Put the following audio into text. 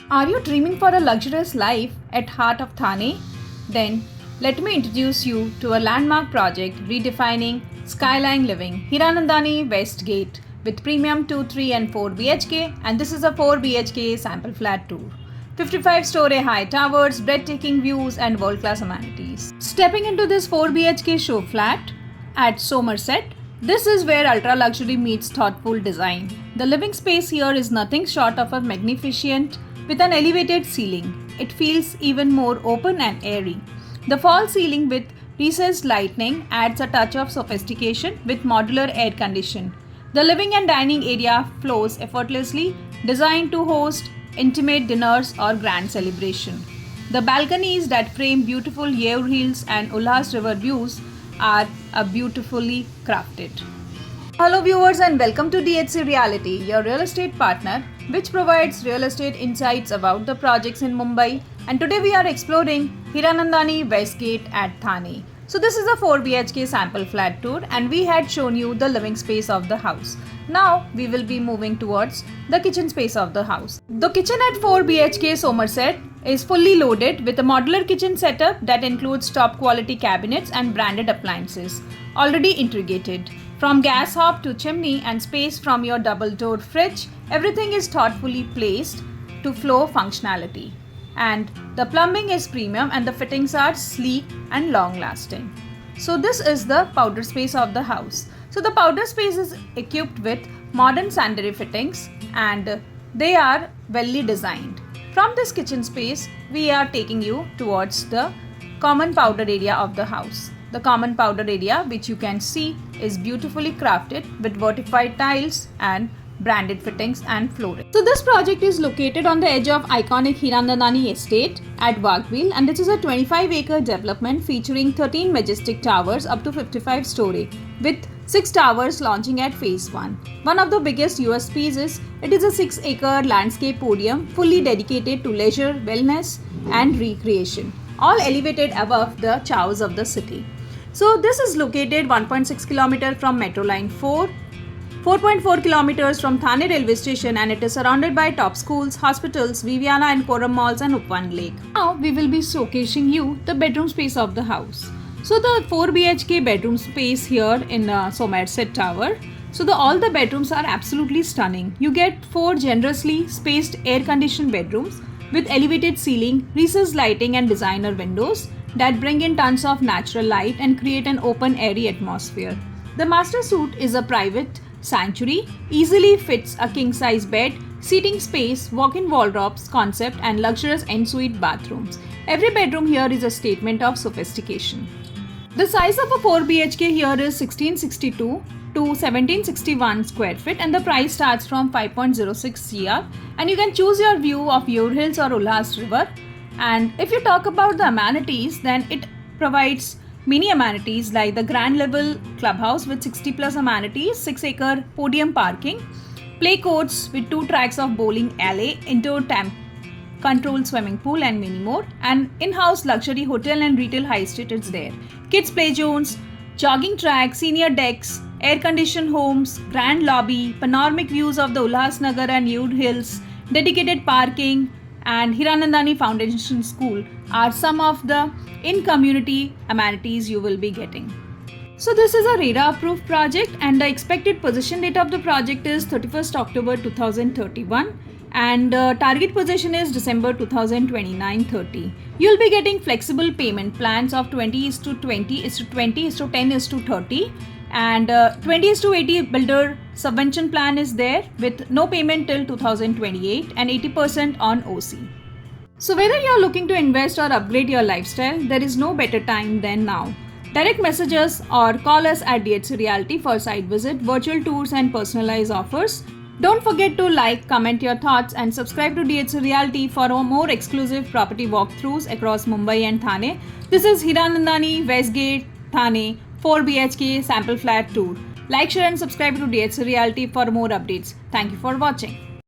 Are you dreaming for a luxurious life at heart of Thane? Then let me introduce you to a landmark project redefining skyline living, Hiranandani Westgate, with premium 2, 3 and 4 BHK, and this is a 4 BHK sample flat tour. 55-story high towers, breathtaking views and world-class amenities. Stepping into this 4 BHK show flat at Somerset, this is where ultra-luxury meets thoughtful design. The living space here is nothing short of a magnificent with an elevated ceiling. It feels even more open and airy. The false ceiling with recessed lighting adds a touch of sophistication with modular air conditioning. The living and dining area flows effortlessly, designed to host intimate dinners or grand celebration. The balconies that frame beautiful Yeoor hills and Ulhas river views are beautifully crafted. Hello viewers and welcome to DHC Reality, your real estate partner which provides real estate insights about the projects in Mumbai, and today we are exploring Hiranandani Westgate at Thane. So this is a 4 BHK sample flat tour and we had shown you the living space of the house. Now we will be moving towards the kitchen space of the house. The kitchen at 4 BHK Somerset is fully loaded with a modular kitchen setup that includes top quality cabinets and branded appliances, already integrated. From gas hob to chimney and space from your double-door fridge, everything is thoughtfully placed to flow functionality. And the plumbing is premium and the fittings are sleek and long-lasting. So this is the powder space of the house. So the powder space is equipped with modern sanitary fittings and they are well designed. From this kitchen space, we are taking you towards the common powder area of the house. The common powder area, which you can see, is beautifully crafted with vertified tiles and branded fittings and flooring. So this project is located on the edge of iconic Hiranandani Estate at Waghbil, and this is a 25-acre development featuring 13 majestic towers up to 55-story with 6 towers launching at phase 1. One of the biggest USPs is it is a 6-acre landscape podium fully dedicated to leisure, wellness and recreation, all elevated above the chows of the city. So this is located 1.6 km from Metro Line 4, 4.4 kilometers from Thane railway station, and it is surrounded by top schools, hospitals, Viviana and Coram malls and Upwan Lake. Now we will be showcasing you the bedroom space of the house. So the 4 BHK bedroom space here in Somerset Tower. So all the bedrooms are absolutely stunning. You get 4 generously spaced air-conditioned bedrooms with elevated ceiling, recessed lighting and designer windows that bring in tons of natural light and create an open airy atmosphere. The master suite is a private sanctuary, easily fits a king-size bed, seating space, walk-in wardrobes concept and luxurious ensuite bathrooms. Every bedroom here is a statement of sophistication. The size of a 4 BHK here is 1662 to 1761 square feet and the price starts from 5.06 crore, and you can choose your view of Yeoor Hills or Ulhas River. And if you talk about the amenities, then it provides many amenities like the Grand Clubhouse with 60 plus amenities, 6-acre podium parking, play courts with 2 tracks of bowling alley, indoor temp controlled swimming pool and many more, and in-house luxury hotel and retail high street is there. Kids play zones, jogging track, senior decks, air-conditioned homes, grand lobby, panoramic views of the Ulhas Nagar and Yeoor Hills, dedicated parking, and Hiranandani Foundation School are some of the in-community amenities you will be getting. So this is a RERA approved project and the expected possession date of the project is 31st October 2031 and target possession is December 2029-30. You'll be getting flexible payment plans of 20:20:20:10:30 and 20:80 builder subvention plan is there with no payment till 2028 and 80% on OC. So whether you are looking to invest or upgrade your lifestyle, there is no better time than now. Direct message us or call us at DHC Realty for site visit, virtual tours and personalized offers. Don't forget to like, comment your thoughts and subscribe to DHC Realty for more exclusive property walkthroughs across Mumbai and Thane. This is Hiranandani Westgate Thane 4 BHK sample flat tour. Like, share and subscribe to DHC Realty for more updates. Thank you for watching.